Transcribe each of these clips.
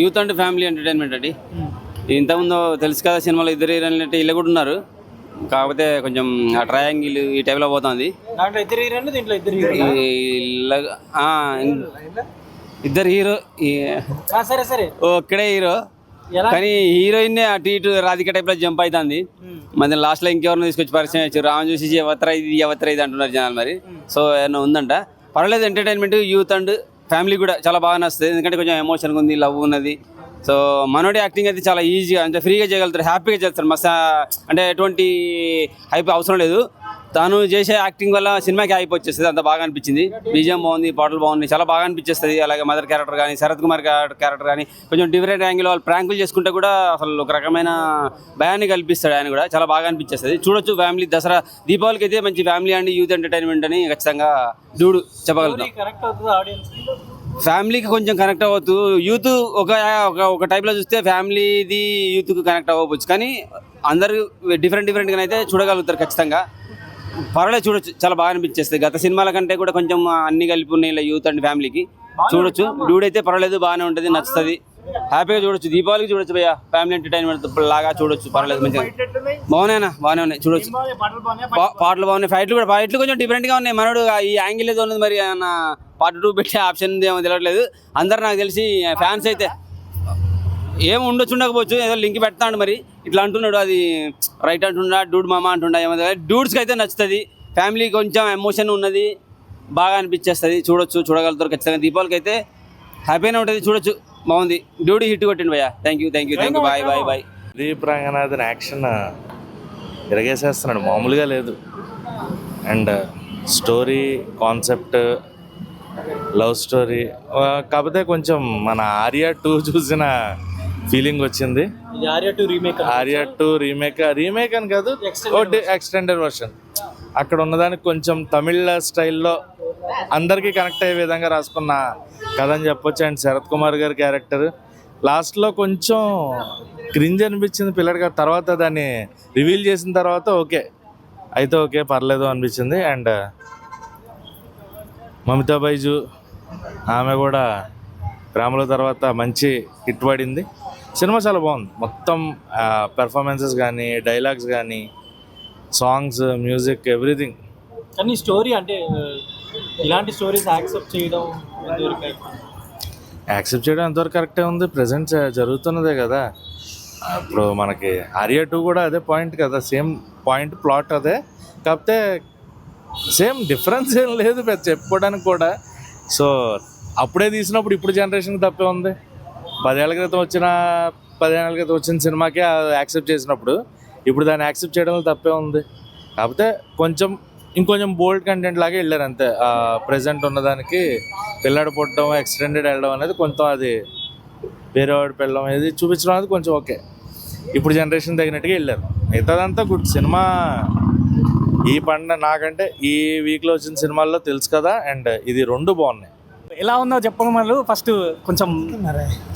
Youth and family entertainment అండి. ఇంతకుముందు తెలుసు కదా సినిమాలో ఇద్దరు హీరోయిన్లు అంటే వీళ్ళు కూడా ఉన్నారు, కాకపోతే కొంచెం ఆ ట్రయాంగిల్ ఈ టైప్లో పోతుంది. ఇద్దరు హీరో ఒక్కడే హీరో, కానీ హీరోయిన్ అటు ఇటు రాధిక టైప్లో జంప్ అవుతుంది. మరి లాస్ట్లో ఇంకెవరిని తీసుకొచ్చి పరిచయం వచ్చారు, ఆమె చూసి ఎవతర ఇది అంటున్నారు జనాలు. మరి సో ఏమన్నా ఉందంట, పర్వాలేదు ఎంటర్టైన్మెంట్. యూత్ అండ్ ఫ్యామిలీ కూడా చాలా బాగా నచ్చుతుంది, ఎందుకంటే కొంచెం ఎమోషన్గా ఉంది, లవ్ ఉన్నది. సో మనోడి యాక్టింగ్ అయితే చాలా ఈజీగా అంటే ఫ్రీగా చేయగలుగుతారు, హ్యాపీగా చేస్తారు. మస్తు అంటే ఎటువంటి హైప్ అవసరం లేదు. తాను చేసే యాక్టింగ్ వల్ల సినిమాకి హైప్ వచ్చేస్తుంది, అంత బాగా అనిపించింది. బీజిఎం బాగుంది, పాటలు బాగున్నాయి, చాలా బాగా అనిపించేస్తుంది. అలాగే మదర్ క్యారెక్టర్ కానీ, శరత్ కుమార్ క్యారెక్టర్ కానీ కొంచెం డిఫరెంట్ యాంగిల్ వాళ్ళు ప్రాంకులు చేసుకుంటే కూడా అసలు ఒక రకమైన భయాన్ని కల్పిస్తాడు ఆయన కూడా, చాలా బాగా అనిపించేస్తుంది. చూడొచ్చు ఫ్యామిలీ. దసరా దీపావళికి అయితే మంచి ఫ్యామిలీ అండ్ యూత్ ఎంటర్టైన్మెంట్ అని ఖచ్చితంగా చూడు చెప్పగలుగుతాం. ఫ్యామిలీకి కొంచెం కనెక్ట్ అవ్వచ్చు, యూత్ ఒక టైప్లో చూస్తే ఫ్యామిలీది యూత్కి కనెక్ట్ అవ్వచ్చు, కానీ అందరూ డిఫరెంట్గా అయితే చూడగలుగుతారు ఖచ్చితంగా. పర్వాలేదు, చూడొచ్చు, చాలా బాగా అనిపించేస్తుంది. గత సినిమాల కంటే కూడా కొంచెం అన్ని కలిపి ఉన్నాయి ఇలా యూత్ అండ్ ఫ్యామిలీకి. చూడొచ్చు, డ్యూడ్ అయితే పర్వాలేదు, బాగానే ఉంటుంది, నచ్చుతుంది, హ్యాపీగా చూడొచ్చు. దీపావళికి చూడొచ్చు భయ్య, ఫ్యామిలీ ఎంటర్టైన్మెంట్ లాగా చూడొచ్చు, పర్వాలేదు, మంచిగా బాగానే ఉన్నాయి, చూడొచ్చు. పాటలు బాగున్నాయి, ఫైట్లు కొంచెం డిఫరెంట్గా ఉన్నాయి. మనోడు ఈ యాంగిల్ ఏదో ఉన్నది, మరి అన్న పార్ట్ 2 పెట్టే ఆప్షన్ ఏమో తెలియట్లేదు. అందరు నాకు తెలిసి ఫ్యాన్స్ అయితే ఏం ఉండకపోవచ్చు, ఏదో లింక్ పెడతాడు మరి ఇట్లా అంటున్నాడు, అది రైట్ అంటున్నా, డూడ్ మామ అంటుండా ఏమో. డూడ్స్కి అయితే నచ్చుతుంది, ఫ్యామిలీ కొంచెం ఎమోషన్ ఉన్నది, బాగా అనిపించేస్తుంది, చూడగలుగుతారు ఖచ్చితంగా. దీపావళికి అయితే హ్యాపీగా ఉంటుంది, చూడొచ్చు, బాగుంది. డ్యూడ్ హిట్ కొట్టిండు భయ్య. Thank you. Bye. Pradeep Ranganathan action ఇరగేసేస్తున్నాడు, మామూలుగా లేదు. And story concept, love story, కాకపోతే కొంచెం మన ఆర్యా 2 చూసిన ఫీలింగ్ వచ్చింది. ఆర్యా 2 రీమేక్ అని కాదు, ఎక్స్టెండెడ్ వర్షన్. అక్కడ ఉన్నదానికి కొంచెం తమిళ స్టైల్లో అందరికీ కనెక్ట్ అయ్యే విధంగా రాసుకున్న కథ అని చెప్పొచ్చు. అండ్ శరత్ కుమార్ గారి క్యారెక్టర్ లాస్ట్లో కొంచెం క్రింజ్ అనిపించింది పిల్లడిగా, తర్వాత దాన్ని రివీల్ చేసిన తర్వాత ఓకే పర్లేదు అనిపించింది. అండ్ మమితా బైజు ఆమె కూడా ప్రేమల తర్వాత మంచి హిట్ పడింది. సినిమా చాలా బాగుంది, మొత్తం పెర్ఫార్మెన్సెస్ కానీ, డైలాగ్స్ కానీ, సాంగ్స్, మ్యూజిక్, ఎవ్రీథింగ్. కానీ స్టోరీ అంటే ఇలాంటి స్టోరీస్ యాక్సెప్ట్ చేయడం ఎంతవరకు కరెక్టే ఉంది. ప్రజెంట్ జరుగుతున్నదే కదా. ఇప్పుడు మనకి ఆర్యా 2 కూడా అదే పాయింట్ కదా, సేమ్ పాయింట్, ప్లాట్ అదే, కాకపోతే సేమ్ డిఫరెన్స్ ఏం లేదు పెద్ద చెప్పుకోవడానికి కూడా. సో అప్పుడే తీసినప్పుడు ఇప్పుడు జనరేషన్కి తప్పే ఉంది. 10 ఏళ్ల క్రితం వచ్చిన సినిమాకే యాక్సెప్ట్ చేసినప్పుడు ఇప్పుడు దాన్ని యాక్సెప్ట్ చేయడంలో తప్పే ఉంది. కాకపోతే ఇంకొంచెం బోల్డ్ కంటెంట్ లాగే వెళ్ళారు అంతే. ప్రజెంట్ ఉన్నదానికి పిల్లాడు పుట్టడం, ఎక్స్టెండెడ్ వెళ్ళడం అనేది కొంత, అది వేరేవాడు పెళ్ళడం అనేది చూపించడం అనేది కొంచెం ఇప్పుడు జనరేషన్ తగినట్టుగా వెళ్ళారు. మిగతాదంతా గుడ్ సినిమా. ఈ పండుగ నాకంటే ఈ వీక్లో వచ్చిన సినిమాల్లో తెలుసు కదా, అండ్ ఇది 2 బాగున్నాయి. ఎలా ఉందో చెప్పడం వాళ్ళు ఫస్ట్ కొంచెం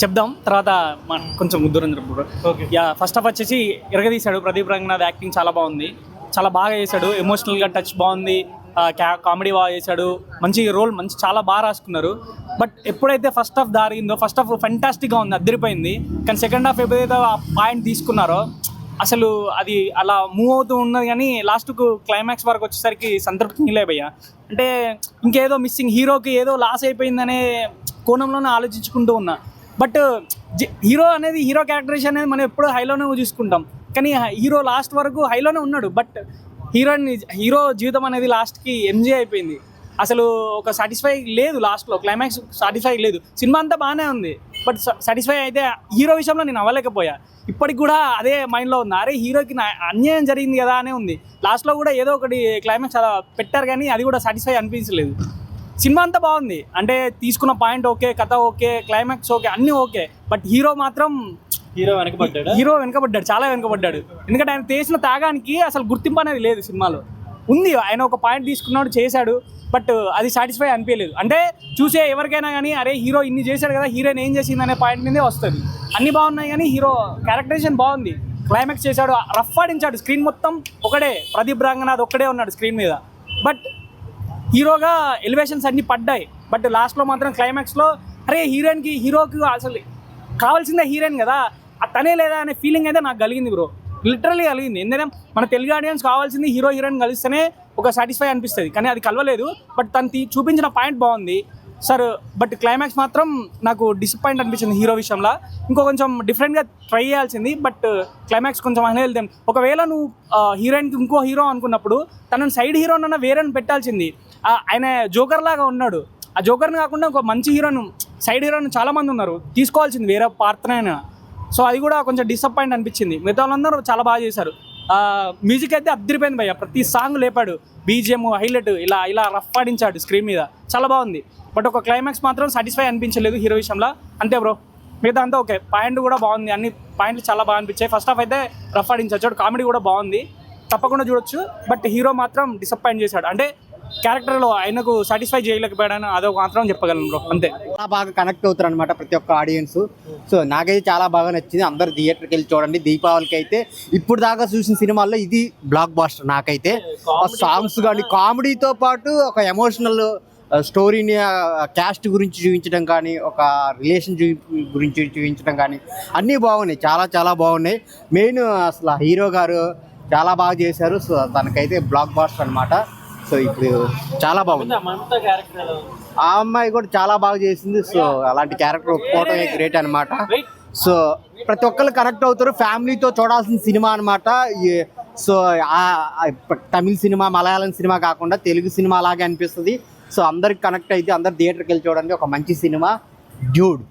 చెప్దాం, తర్వాత కొంచెం దూరం ఫస్ట్ ఆఫ్ వచ్చేసి ఇరగదీశాడు. ప్రదీప్ రంగనాథ్ యాక్టింగ్ చాలా బాగుంది, చాలా బాగా చేశాడు, ఎమోషనల్గా టచ్ బాగుంది, కామెడీ బాగా చేశాడు, మంచి రోల్ చాలా బాగా రాసుకున్నారు. బట్ ఎప్పుడైతే ఫస్ట్ హాఫ్ దారిందో, ఫస్ట్ హాఫ్ ఫెంటాస్టిక్గా ఉంది, అద్దరిపోయింది. కానీ సెకండ్ హాఫ్ ఎప్పుడైతే ఆ పాయింట్ తీసుకున్నారో అసలు అది అలా మూవ్ అవుతూ ఉన్నది, కానీ లాస్ట్కు క్లైమాక్స్ వరకు వచ్చేసరికి సంతృప్తి మిగిలేబయ్యా. అంటే ఇంకేదో మిస్సింగ్, హీరోకి ఏదో లాస్ అయిపోయిందనే కోణంలోనే ఆలోచించుకుంటూ ఉన్నా. బట్ హీరో క్యారెక్టరేషన్ అనేది మనం ఎప్పుడూ హైలోనే చూసుకుంటాం, కానీ హీరో లాస్ట్ వరకు హైలోనే ఉన్నాడు. బట్ హీరో జీవితం అనేది లాస్ట్కి ఎంజీ అయిపోయింది. అసలు ఒక సాటిస్ఫై లేదు, లాస్ట్లో క్లైమాక్స్ సాటిస్ఫై లేదు. సినిమా అంతా బాగానే ఉంది, బట్ సాటిస్ఫై అయితే హీరో విషయంలో నేను అవ్వలేకపోయా. ఇప్పటికి కూడా అదే మైండ్లో ఉంది, అరే హీరోకి అన్యాయం జరిగింది కదా అనే ఉంది. లాస్ట్లో కూడా ఏదో ఒకటి క్లైమాక్స్ అలా పెట్టారు, కానీ అది కూడా సాటిస్ఫై అనిపించలేదు. సినిమా అంతా బాగుంది, అంటే తీసుకున్న పాయింట్ ఓకే, కథ ఓకే, క్లైమాక్స్ ఓకే, అన్నీ ఓకే. బట్ హీరో మాత్రం వెనకబడ్డాడు, చాలా వెనకబడ్డాడు. ఎందుకంటే ఆయన చేసిన త్యాగానికి అసలు గుర్తింపు అనేది లేదు సినిమాలో. ఉంది, ఆయన ఒక పాయింట్ తీసుకున్నాడు, చేశాడు, బట్ అది సాటిస్ఫై అనిపించలేదు. అంటే చూసే ఎవరికైనా కానీ అరే హీరో ఇన్ని చేశాడు కదా, హీరోయిన్ ఏం చేసింది అనే పాయింట్ మీదే వస్తుంది. అన్నీ బాగున్నాయి, కానీ హీరో క్యారెక్టరైజేషన్ బాగుంది, క్లైమాక్స్ చేశాడు, రఫ్ ఆడించాడు. స్క్రీన్ మొత్తం ఒకడే, ప్రదీప్ రంగనాథ్ ఒక్కడే ఉన్నాడు స్క్రీన్ మీద. బట్ హీరోగా ఎలివేషన్స్ అన్నీ పడ్డాయి. బట్ లాస్ట్లో మాత్రం క్లైమాక్స్లో అరే హీరోకి అసలు కావాల్సిందే హీరోయిన్ కదా, తనే లేదా అనే ఫీలింగ్ అయితే నాకు కలిగింది బ్రో, లిటరల్లీ కలిగింది. ఎందుకంటే మన తెలుగు ఆడియన్స్ కావాల్సింది హీరో హీరోయిన్ కలిస్తేనే ఒక సాటిస్ఫై అనిపిస్తుంది, కానీ అది కలవలేదు. బట్ తను చూపించిన పాయింట్ బాగుంది సార్. బట్ క్లైమాక్స్ మాత్రం నాకు డిసప్పాయింట్ అనిపించింది హీరో విషయంలో. ఇంకో కొంచెం డిఫరెంట్గా ట్రై చేయాల్సింది, బట్ క్లైమాక్స్ కొంచెం అనేది. ఒకవేళ నువ్వు హీరోయిన్కి ఇంకో హీరో అనుకున్నప్పుడు తనని సైడ్ హీరోనన్నా వేరేని పెట్టాల్సింది. ఆయన జోకర్ లాగా ఉన్నాడు, ఆ జోకర్ని కాకుండా ఒక మంచి హీరోను, సైడ్ హీరోను చాలామంది ఉన్నారు, తీసుకోవాల్సింది వేరే పాత్రనైనా. సో అది కూడా కొంచెం డిసప్పాయింట్ అనిపించింది. మిగతా వాళ్ళందరూ చాలా బాగా చేశారు. మ్యూజిక్ అయితే అద్దరిపోయింది భయ్య, ప్రతి సాంగ్ లేపాడు, బీజిఎం హైలైట్, ఇలా ఇలా రఫ్ ఆడించాడు స్క్రీన్ మీద, చాలా బాగుంది. బట్ ఒక క్లైమాక్స్ మాత్రం సాటిస్ఫై అనిపించలేదు హీరో విషయంలో, అంతే బ్రో. మిగతా అంతా ఓకే, పాయింట్ కూడా బాగుంది, అన్ని పాయింట్లు చాలా బాగా అనిపించాయి. ఫస్ట్ హాఫ్ అయితే రఫ్ ఆడించాడు, కామెడీ కూడా బాగుంది, తప్పకుండా చూడొచ్చు. బట్ హీరో మాత్రం డిసప్పాయింట్ చేశాడు, అంటే క్యారెక్టర్లో ఆయనకు సాటిస్ఫై చేయలేకపోయాడని అదొక మాత్రం చెప్పగలను బ్రో, అంతే. చాలా బాగా కనెక్ట్ అవుతారు అనమాట ప్రతి ఒక్క ఆడియన్స్. సో నాకైతే చాలా బాగా నచ్చింది. అందరు థియేటర్కి వెళ్ళి చూడండి. దీపావళికి అయితే ఇప్పుడు దాకా చూసిన సినిమాల్లో ఇది బ్లాక్ బాస్టర్ నాకైతే. సాంగ్స్ కానీ కామెడీతో పాటు ఒక ఎమోషనల్ స్టోరీని క్యాస్ట్ గురించి చూపించడం కానీ, ఒక రిలేషన్ గురించి చూపించడం కానీ అన్నీ బాగున్నాయి, చాలా చాలా బాగున్నాయి. మెయిన్ అసలు హీరో గారు చాలా బాగా చేశారు. సో తనకైతే బ్లాక్ బాస్టర్ అనమాట. సో ఇప్పుడు చాలా బాగుంది. ఆ అమ్మాయి కూడా చాలా బాగా చేసింది. సో అలాంటి క్యారెక్టర్ ఒప్పుకోవడం గ్రేట్ అనమాట. సో ప్రతి ఒక్కరు కనెక్ట్ అవుతారు, ఫ్యామిలీతో చూడాల్సిన సినిమా అనమాట. సో తమిళ సినిమా, మలయాళం సినిమా కాకుండా తెలుగు సినిమా లాగే అనిపిస్తుంది. సో అందరికి కనెక్ట్ అయితే అందరు థియేటర్కి వెళ్ళి చూడండి, ఒక మంచి సినిమా డ్యూడ్.